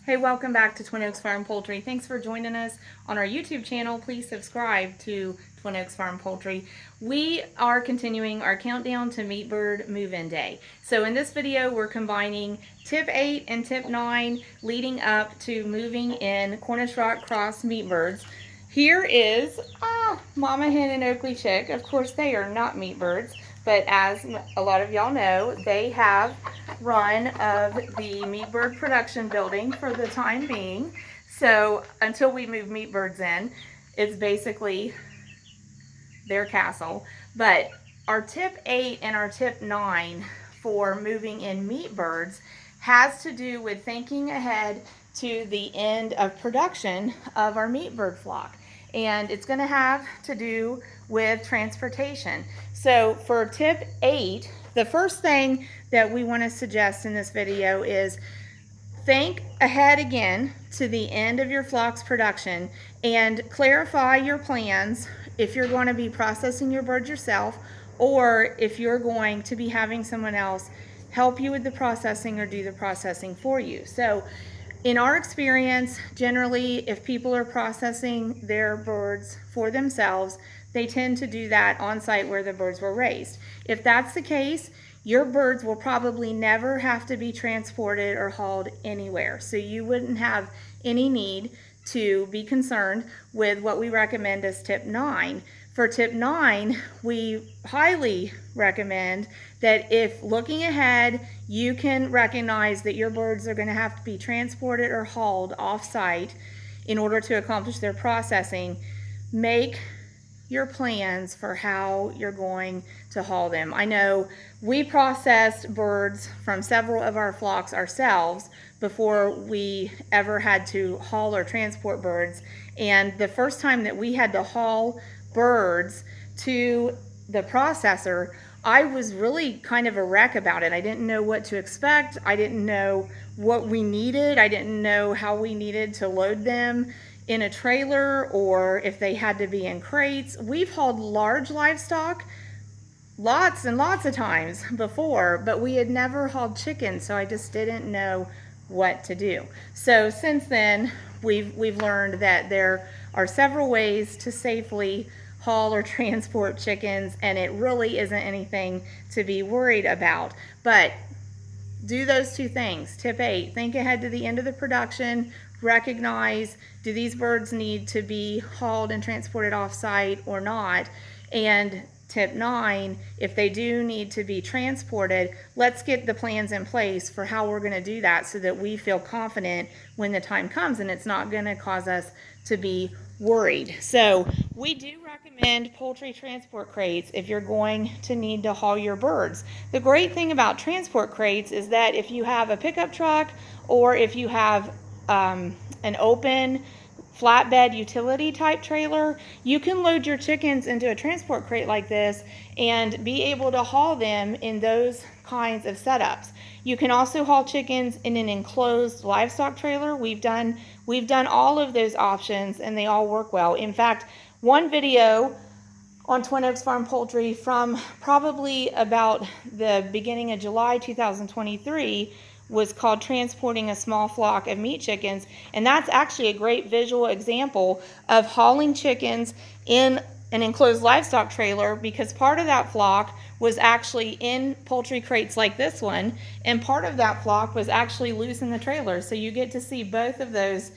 Hey, welcome back to Twin Oaks Farm Poultry. Thanks for joining us on our YouTube channel. Please subscribe to Twin Oaks Farm Poultry. We are continuing our countdown to meat bird move-in day. So in this video, we're combining tip 8 and tip 9 leading up to moving in Cornish Rock Cross meat birds. Here is Mama Hen and Oakley Chick. Of course, they are not meat birds, but as a lot of y'all know, they have run of the meat bird production building for the time being. So until we move meat birds in, it's basically their castle. But our tip 8 and our tip 9 for moving in meat birds has to do with thinking ahead to the end of production of our meat bird flock. And it's going to have to do with transportation. So for tip 8, the first thing that we want to suggest in this video is think ahead again to the end of your flock's production and clarify your plans if you're going to be processing your birds yourself or if you're going to be having someone else help you with the processing or do the processing for you. So in our experience, generally, if people are processing their birds for themselves, they tend to do that on site where the birds were raised. If that's the case, your birds will probably never have to be transported or hauled anywhere. So you wouldn't have any need to be concerned with what we recommend as tip 9. For tip 9, we highly recommend that if looking ahead, you can recognize that your birds are going to have to be transported or hauled off-site in order to accomplish their processing, make your plans for how you're going to haul them. I know we processed birds from several of our flocks ourselves before we ever had to haul or transport birds, and the first time that we had to haul birds to the processor, I was really kind of a wreck about it. I didn't know what to expect. I didn't know what we needed. I didn't know how we needed to load them in a trailer or if they had to be in crates. We've hauled large livestock lots and lots of times before, but we had never hauled chickens, so I just didn't know what to do. So since then, we've learned that there are several ways to safely haul or transport chickens, and it really isn't anything to be worried about. But do those two things. Tip 8, think ahead to the end of the production, recognize, do these birds need to be hauled and transported off-site or not? And tip 9, if they do need to be transported, let's get the plans in place for how we're going to do that so that we feel confident when the time comes and it's not going to cause us to be worried. So we do recommend poultry transport crates if you're going to need to haul your birds. The great thing about transport crates is that if you have a pickup truck or if you have an open flatbed utility type trailer, you can load your chickens into a transport crate like this and be able to haul them in those kinds of setups. You can also haul chickens in an enclosed livestock trailer. We've done all of those options and they all work well. In fact, one video on Twin Oaks Farm Poultry from probably about the beginning of July 2023 was called Transporting a Small Flock of Meat Chickens, and that's actually a great visual example of hauling chickens in an enclosed livestock trailer, because part of that flock was actually in poultry crates like this one, and part of that flock was actually loose in the trailer. So you get to see both of those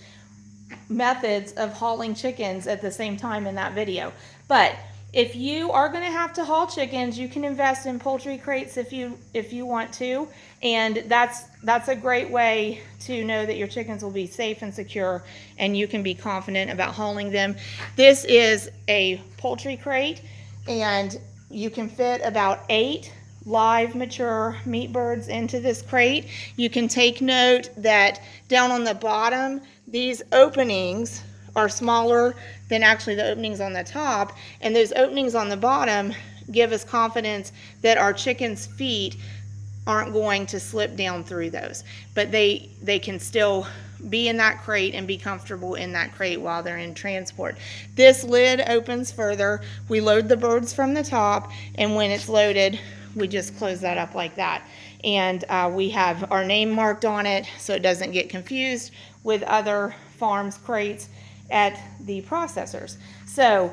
methods of hauling chickens at the same time in that video. But if you are going to have to haul chickens, you can invest in poultry crates if you want to, and that's a great way to know that your chickens will be safe and secure and you can be confident about hauling them. This is a poultry crate, and you can fit about 8 live mature meat birds into this crate. You can take note that down on the bottom, these openings are smaller than actually the openings on the top, and those openings on the bottom give us confidence that our chickens' feet aren't going to slip down through those, but they can still be in that crate and be comfortable in that crate while they're in transport. This lid opens further. We load the birds from the top, and when it's loaded, we just close that up like that. and we have our name marked on it so it doesn't get confused with other farms' crates at the processors. So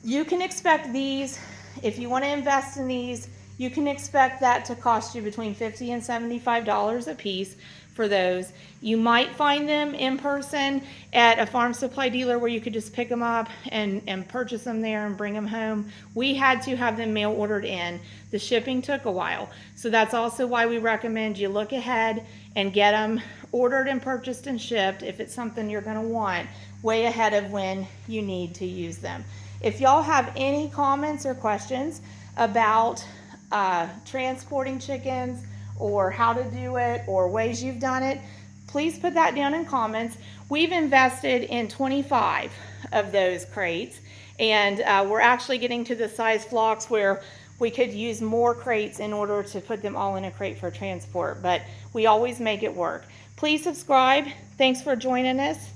you can expect these, if you want to invest in these, you can expect that to cost you between $50 and $75 a piece for those. You might find them in person at a farm supply dealer where you could just pick them up and purchase them there and bring them home. We had to have them mail ordered in. The shipping took a while. So that's also why we recommend you look ahead and get them ordered and purchased and shipped if it's something you're going to want way ahead of when you need to use them. If y'all have any comments or questions about transporting chickens or how to do it or ways you've done it, please put that down in comments. We've invested in 25 of those crates, and we're actually getting to the size flocks where we could use more crates in order to put them all in a crate for transport, but we always make it work. Please subscribe. Thanks for joining us.